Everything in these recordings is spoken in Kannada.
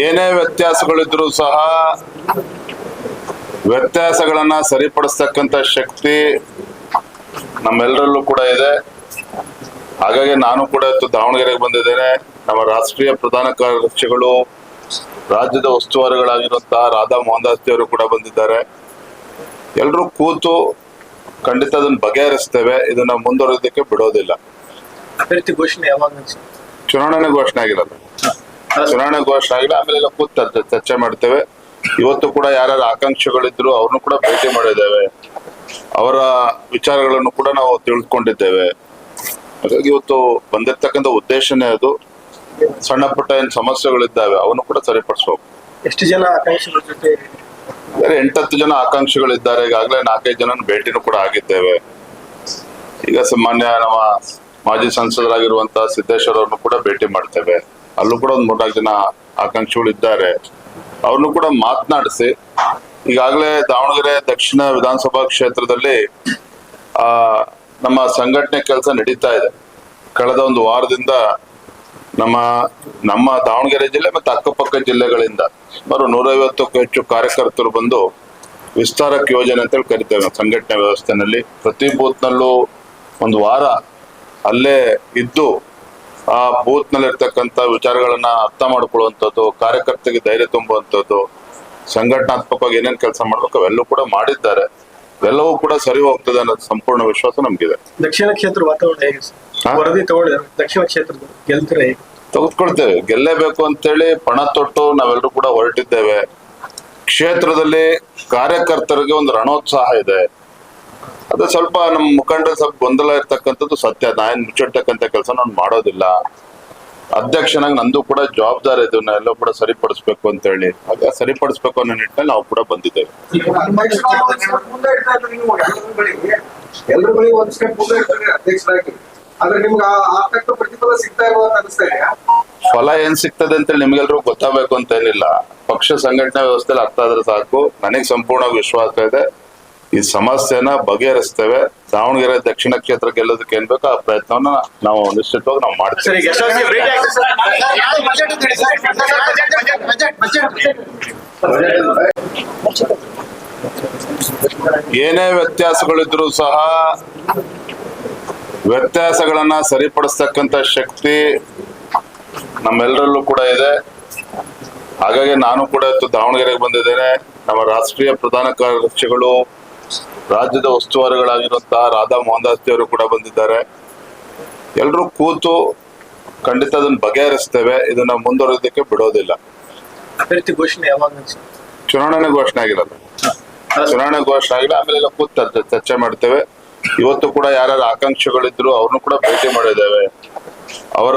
ಏನೇ ವ್ಯತ್ಯಾಸಗಳಿದ್ರು ಸಹ ವ್ಯತ್ಯಾಸಗಳನ್ನ ಸರಿಪಡಿಸ್ತಕ್ಕಂಥ ಶಕ್ತಿ ನಮ್ಮೆಲ್ಲರಲ್ಲೂ ಕೂಡ ಇದೆ. ಹಾಗಾಗಿ ನಾನು ಕೂಡ ಇವತ್ತು ದಾವಣಗೆರೆಗೆ ಬಂದಿದ್ದೇನೆ. ನಮ್ಮ ರಾಷ್ಟ್ರೀಯ ಪ್ರಧಾನ ಕಾರ್ಯದರ್ಶಿಗಳು, ರಾಜ್ಯದ ಉಸ್ತುವಾರಿಗಳಾಗಿರುವಂತಹ ರಾಧಾ ಮೋಹನ್ ದಾಸ್ ಅವರು ಕೂಡ ಬಂದಿದ್ದಾರೆ. ಎಲ್ಲರೂ ಕೂತು ಖಂಡಿತ ಅದನ್ನ ಬಗೆಹರಿಸ್ತೇವೆ. ಇದನ್ನ ಮುಂದುವರಿಯೋದಕ್ಕೆ ಬಿಡೋದಿಲ್ಲ. ಅಭ್ಯರ್ಥಿ ಘೋಷಣೆ ಯಾವಾಗ? ಚುನಾವಣೆ ಘೋಷಣೆ ಆಗಿರೋದು, ಚುನಾವಣೆ ಘೋಷಣೆ ಆಗಿಲ್ಲ. ಆಮೇಲೆ ಎಲ್ಲ ಕೂತು ಚರ್ಚೆ ಮಾಡ್ತೇವೆ. ಇವತ್ತು ಕೂಡ ಯಾರ್ಯಾರು ಆಕಾಂಕ್ಷಿಗಳಿದ್ರು ಅವ್ರನ್ನು ಕೂಡ ಭೇಟಿ ಮಾಡಿದ್ದೇವೆ. ಅವರ ವಿಚಾರಗಳನ್ನು ಕೂಡ ನಾವು ತಿಳ್ಕೊಂಡಿದ್ದೇವೆ. ಹಾಗಾಗಿ ಇವತ್ತು ಬಂದಿರ್ತಕ್ಕಂಥ ಉದ್ದೇಶನೇ ಅದು. ಸಣ್ಣ ಪುಟ್ಟ ಏನ್ ಸಮಸ್ಯೆಗಳಿದ್ದಾವೆ ಅವನು ಕೂಡ ಸರಿಪಡಿಸ್ಬೇಕು. ಎಷ್ಟು ಜನ ಆಕಾಂಕ್ಷಿಗಳ ಜೊತೆ? 8-10 ಜನ ಆಕಾಂಕ್ಷಿಗಳಿದ್ದಾರೆ. ಈಗಾಗಲೇ 4-5 ಜನ ಭೇಟಿನೂ ಕೂಡ ಆಗಿದ್ದೇವೆ. ಈಗ ಸಾಮಾನ್ಯ ನಮ್ಮ ಮಾಜಿ ಸಂಸದರಾಗಿರುವಂತಹ ಸಿದ್ದೇಶ್ವರ ಅವ್ರನ್ನು ಕೂಡ ಭೇಟಿ ಮಾಡ್ತೇವೆ. ಅಲ್ಲೂ ಕೂಡ ಒಂದು 3-4 ಜನ ಆಕಾಂಕ್ಷಿಗಳು ಇದ್ದಾರೆ. ಅವ್ರನ್ನು ಕೂಡ ಮಾತನಾಡಿಸಿ, ಈಗಾಗಲೇ ದಾವಣಗೆರೆ ದಕ್ಷಿಣ ವಿಧಾನಸಭಾ ಕ್ಷೇತ್ರದಲ್ಲಿ ನಮ್ಮ ಸಂಘಟನೆ ಕೆಲಸ ನಡೀತಾ ಇದೆ. ಕಳೆದ ಒಂದು ವಾರದಿಂದ ನಮ್ಮ ದಾವಣಗೆರೆ ಜಿಲ್ಲೆ ಮತ್ತು ಅಕ್ಕಪಕ್ಕ ಜಿಲ್ಲೆಗಳಿಂದ ಸುಮಾರು 150ಕ್ಕೂ ಹೆಚ್ಚು ಕಾರ್ಯಕರ್ತರು ಬಂದು ವಿಸ್ತಾರಕ್ ಯೋಜನೆ ಅಂತೇಳಿ ಕರಿತೇವೆ ನಾವು ಸಂಘಟನೆ ವ್ಯವಸ್ಥೆನಲ್ಲಿ. ಪ್ರತಿ ಬೂತ್ನಲ್ಲೂ ಒಂದು ವಾರ ಅಲ್ಲೇ ಇದ್ದು ಆ ಬೂತ್ ನಲ್ಲಿ ಇರ್ತಕ್ಕಂಥ ವಿಚಾರಗಳನ್ನ ಅರ್ಥ ಮಾಡ್ಕೊಳ್ಳುವಂಥದ್ದು, ಕಾರ್ಯಕರ್ತರಿಗೆ ಧೈರ್ಯ ತುಂಬುವಂಥದ್ದು, ಸಂಘಟನಾತ್ಮಕವಾಗಿ ಏನೇನ್ ಕೆಲಸ ಮಾಡ್ಬೇಕು ಅವೆಲ್ಲವೂ ಕೂಡ ಮಾಡಿದ್ದಾರೆ. ಎಲ್ಲವೂ ಕೂಡ ಸರಿ ಹೋಗ್ತದೆ ಅನ್ನೋ ಸಂಪೂರ್ಣ ವಿಶ್ವಾಸ ನಮ್ಗಿದೆ. ದಕ್ಷಿಣ ಕ್ಷೇತ್ರ ವಾತಾವರಣ ಹೇಗೆ? ವರದಿ ತಗೊಂಡಿದ್ದಾರೆ. ದಕ್ಷಿಣ ಕ್ಷೇತ್ರದ ಗೆಲ್ತಾರೆ? ತೆಗೆದುಕೊಳ್ತೇವೆ. ಗೆಲ್ಲೇಬೇಕು ಅಂತೇಳಿ ಪಣ ತೊಟ್ಟು ನಾವೆಲ್ಲರೂ ಕೂಡ ಹೊರಟಿದ್ದೇವೆ. ಕ್ಷೇತ್ರದಲ್ಲಿ ಕಾರ್ಯಕರ್ತರಿಗೆ ಒಂದು ರಣೋತ್ಸಾಹ ಇದೆ. ಅದು ಸ್ವಲ್ಪ ನಮ್ಮ ಮುಖಂಡರು ಸ್ವಲ್ಪ ಗೊಂದಲ ಇರ್ತಕ್ಕಂಥದ್ದು ಸತ್ಯ. ನಾನು ಮುಚ್ಚಿಡ್ತಕ್ಕಂಥ ಕೆಲಸ ನಾನು ಮಾಡೋದಿಲ್ಲ. ಅಧ್ಯಕ್ಷನಾಗಿ ನಂದು ಕೂಡ ಜವಾಬ್ದಾರಿ ಇದನ್ನ ಎಲ್ಲ ಕೂಡ ಸರಿಪಡಿಸ್ಬೇಕು ಅಂತ ಹೇಳಿ, ಹಾಗೆ ಸರಿಪಡಿಸ್ಬೇಕು ಅನ್ನೋ ನಿಟ್ಟಿನಲ್ಲಿ ನಾವು ಕೂಡ ಬಂದಿದ್ದೇವೆ. ಫಲ ಏನ್ ಸಿಗ್ತದೆ ಅಂತೇಳಿ ನಿಮ್ಗೆಲ್ರಿಗೂ ಗೊತ್ತಾಗಬೇಕು ಅಂತ ಏನಿಲ್ಲ. ಪಕ್ಷ ಸಂಘಟನೆ ವ್ಯವಸ್ಥೆಯಲ್ಲಿ ಅರ್ಥ ಆದ್ರೆ ಸಾಕು. ನನಗೆ ಸಂಪೂರ್ಣ ವಿಶ್ವಾಸ ಇದೆ. ಈ ಸಮಸ್ಯೆನ ಬಗೆಹರಿಸ್ತೇವೆ. ದಾವಣಗೆರೆ ದಕ್ಷಿಣ ಕ್ಷೇತ್ರ ಗೆಲ್ಲೋದಕ್ಕೆ ಏನ್ ಬೇಕೋ ಆ ಪ್ರಯತ್ನವನ್ನ ನಾವು ನಿಶ್ಚಿತವಾಗಿ ನಾವು ಮಾಡ್ತೇವೆ. ಏನೇ ವ್ಯತ್ಯಾಸಗಳಿದ್ರು ಸಹ ವ್ಯತ್ಯಾಸಗಳನ್ನ ಸರಿಪಡಿಸ್ತಕ್ಕಂಥ ಶಕ್ತಿ ನಮ್ಮೆಲ್ಲರಲ್ಲೂ ಕೂಡ ಇದೆ. ಹಾಗಾಗಿ ನಾನು ಕೂಡ ಇವತ್ತು ದಾವಣಗೆರೆಗೆ ಬಂದಿದ್ದೇನೆ. ನಮ್ಮ ರಾಷ್ಟ್ರೀಯ ಪ್ರಧಾನ ಕಾರ್ಯದರ್ಶಿಗಳು, ರಾಜ್ಯದ ಉಸ್ತುವಾರಿಗಳಾಗಿರುವಂತಹ ರಾಧಾ ಮೋಹನ್ ದಾಸ್ ಅವರು ಕೂಡ ಬಂದಿದ್ದಾರೆ. ಎಲ್ಲರೂ ಕೂತು ಖಂಡಿತ ಅದನ್ನ ಬಗೆಹರಿಸ್ತೇವೆ. ಇದನ್ನ ಮುಂದುವರಿಯೋದಕ್ಕೆ ಬಿಡೋದಿಲ್ಲ. ಅಭ್ಯರ್ಥಿ ಘೋಷಣೆ ಯಾವಾಗ? ಚುನಾವಣೆ ಘೋಷಣೆ ಆಗಿರೋದು, ಚುನಾವಣೆ ಘೋಷಣೆ ಆಗಿಲ್ಲ. ಆಮೇಲೆ ಎಲ್ಲ ಕೂತು ಚರ್ಚೆ ಮಾಡ್ತೇವೆ. ಇವತ್ತು ಕೂಡ ಯಾರ್ಯಾರು ಆಕಾಂಕ್ಷಿಗಳಿದ್ರು ಅವ್ರನ್ನು ಕೂಡ ಭೇಟಿ ಮಾಡಿದ್ದೇವೆ. ಅವರ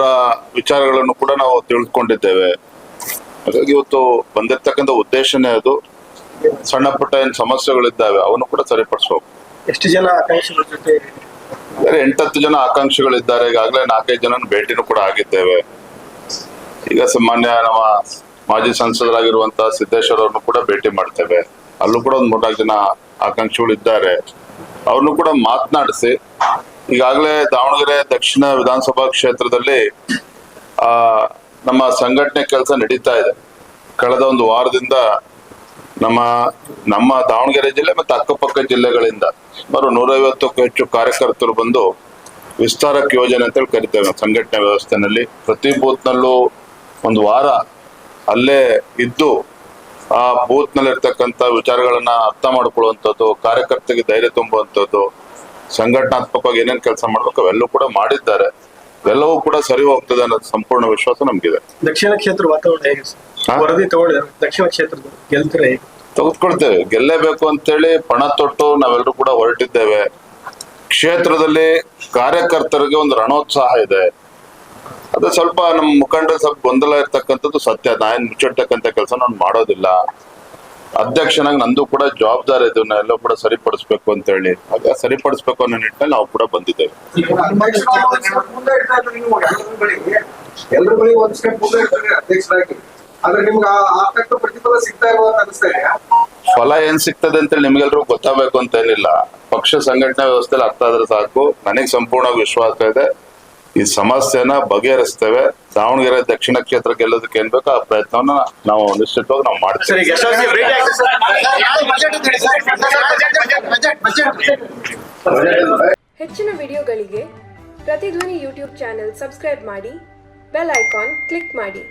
ವಿಚಾರಗಳನ್ನು ಕೂಡ ನಾವು ತಿಳ್ಕೊಂಡಿದ್ದೇವೆ. ಹಾಗಾಗಿ ಇವತ್ತು ಬಂದಿರ್ತಕ್ಕಂಥ ಉದ್ದೇಶನೇ ಅದು. ಸಣ್ಣ ಪುಟ್ಟ ಏನ್ ಸಮಸ್ಯೆಗಳಿದ್ದಾವೆ ಅವನು ಕೂಡ ಸರಿಪಡಿಸ್ಬೇಕು. ಎಷ್ಟು ಜನ ಆಕಾಂಕ್ಷಿಗಳ ಜೊತೆ? 8-10 ಜನ ಆಕಾಂಕ್ಷಿಗಳಿದ್ದಾರೆ. ಈಗಾಗಲೇ 4-5 ಜನ ಭೇಟಿನೂ ಕೂಡ ಆಗಿದ್ದೇವೆ. ಈಗ ಸಾಮಾನ್ಯ ನಮ್ಮ ಮಾಜಿ ಸಂಸದರಾಗಿರುವಂತಹ ಸಿದ್ದೇಶ್ವರ ಅವ್ರನ್ನು ಕೂಡ ಭೇಟಿ ಮಾಡ್ತೇವೆ. ಅಲ್ಲೂ ಕೂಡ ಒಂದು 3-4 ಜನ ಆಕಾಂಕ್ಷಿಗಳು ಇದ್ದಾರೆ. ಅವ್ರನ್ನು ಕೂಡ ಮಾತನಾಡಿಸಿ, ಈಗಾಗಲೇ ದಾವಣಗೆರೆ ದಕ್ಷಿಣ ವಿಧಾನಸಭಾ ಕ್ಷೇತ್ರದಲ್ಲಿ ನಮ್ಮ ಸಂಘಟನೆ ಕೆಲಸ ನಡೀತಾ ಇದೆ. ಕಳೆದ ಒಂದು ವಾರದಿಂದ ನಮ್ಮ ದಾವಣಗೆರೆ ಜಿಲ್ಲೆ ಮತ್ತು ಅಕ್ಕಪಕ್ಕ ಜಿಲ್ಲೆಗಳಿಂದ ಸುಮಾರು 150ಕ್ಕೂ ಹೆಚ್ಚು ಕಾರ್ಯಕರ್ತರು ಬಂದು ವಿಸ್ತಾರಕ್ ಯೋಜನೆ ಅಂತೇಳಿ ಕರಿತೇವೆ ನಾವು ಸಂಘಟನೆ ವ್ಯವಸ್ಥೆನಲ್ಲಿ. ಪ್ರತಿ ಬೂತ್ನಲ್ಲೂ ಒಂದು ವಾರ ಅಲ್ಲೇ ಇದ್ದು ಆ ಬೂತ್ ನಲ್ಲಿ ಇರ್ತಕ್ಕಂಥ ವಿಚಾರಗಳನ್ನ ಅರ್ಥ ಮಾಡ್ಕೊಳ್ಳುವಂಥದ್ದು, ಕಾರ್ಯಕರ್ತರಿಗೆ ಧೈರ್ಯ ತುಂಬುವಂಥದ್ದು, ಸಂಘಟನಾತ್ಮಕವಾಗಿ ಏನೇನ್ ಕೆಲಸ ಮಾಡ್ಬೇಕು ಅವೆಲ್ಲವೂ ಕೂಡ ಮಾಡಿದ್ದಾರೆ. ಎಲ್ಲವೂ ಕೂಡ ಸರಿ ಹೋಗ್ತದೆ ಅನ್ನೋ ಸಂಪೂರ್ಣ ವಿಶ್ವಾಸ ನಮ್ಗಿದೆ. ದಕ್ಷಿಣ ಕ್ಷೇತ್ರ ವಾತಾವರಣ ಹೇಗೆ? ವರದಿ ತಗೊಂಡಿದ್ದಾರೆ. ದಕ್ಷಿಣ ಕ್ಷೇತ್ರದ ಗೆಲ್ತಾರೆ? ತೆಗೆದುಕೊಳ್ತೇವೆ. ಗೆಲ್ಲೇಬೇಕು ಅಂತೇಳಿ ಪಣ ತೊಟ್ಟು ನಾವೆಲ್ಲರೂ ಕೂಡ ಹೊರಟಿದ್ದೇವೆ. ಕ್ಷೇತ್ರದಲ್ಲಿ ಕಾರ್ಯಕರ್ತರಿಗೆ ಒಂದು ರಣೋತ್ಸಾಹ ಇದೆ. ಅದು ಸ್ವಲ್ಪ ನಮ್ಮ ಮುಖಂಡರು ಸ್ವಲ್ಪ ಗೊಂದಲ ಇರ್ತಕ್ಕಂಥದ್ದು ಸತ್ಯ. ನಾನು ಮುಚ್ಚಿಡ್ತಕ್ಕಂಥ ಕೆಲಸ ನಾನು ಮಾಡೋದಿಲ್ಲ. ಅಧ್ಯಕ್ಷನಾಗಿ ನಂದು ಕೂಡ ಜವಾಬ್ದಾರಿ ಇದನ್ನ ಎಲ್ಲ ಕೂಡ ಸರಿಪಡಿಸ್ಬೇಕು ಅಂತ ಹೇಳಿ, ಹಾಗೆ ಸರಿಪಡಿಸ್ಬೇಕು ಅನ್ನೋ ನಿಟ್ಟಿನಲ್ಲಿ ನಾವು ಕೂಡ ಬಂದಿದ್ದೇವೆ. ಫಲ ಏನ್ ಸಿಗ್ತದೆ ಅಂತೇಳಿ ನಿಮ್ಗೆಲ್ರಿಗೂ ಗೊತ್ತಾಗಬೇಕು ಅಂತ ಏನಿಲ್ಲ. ಪಕ್ಷ ಸಂಘಟನೆ ವ್ಯವಸ್ಥೆಯಲ್ಲಿ ಅರ್ಥ ಆದ್ರೆ ಸಾಕು. ನನಗೆ ಸಂಪೂರ್ಣ ವಿಶ್ವಾಸ ಇದೆ. ಈ ಸಮಸ್ಯೆನ ಬಗೆಹರಿಸ್ತೇವೆ. ದಾವಣಗೆರೆ ದಕ್ಷಿಣ ಕ್ಷೇತ್ರ ಗೆಲ್ಲೋದಕ್ಕೆ ಏನ್ ಬೇಕೋ ಆ ಪ್ರಯತ್ನವನ್ನ ನಾವು ನಿಶ್ಚಿತವಾಗಿ ನಾವು ಮಾಡ್ತೀವಿ. ಸರ್, ಈಗ ಯಶಸ್ವಿ ಭೇಟಿ ಆಗಿದೆ ಸರ್. ಹೆಚ್ಚಿನ ವಿಡಿಯೋಗಳಿಗೆ ಪ್ರತಿಧ್ವನಿ ಯೂಟ್ಯೂಬ್ ಚಾನೆಲ್ ಸಬ್ಸ್ಕ್ರೈಬ್ ಮಾಡಿ, ಬೆಲ್ ಐಕಾನ್ ಕ್ಲಿಕ್ ಮಾಡಿ.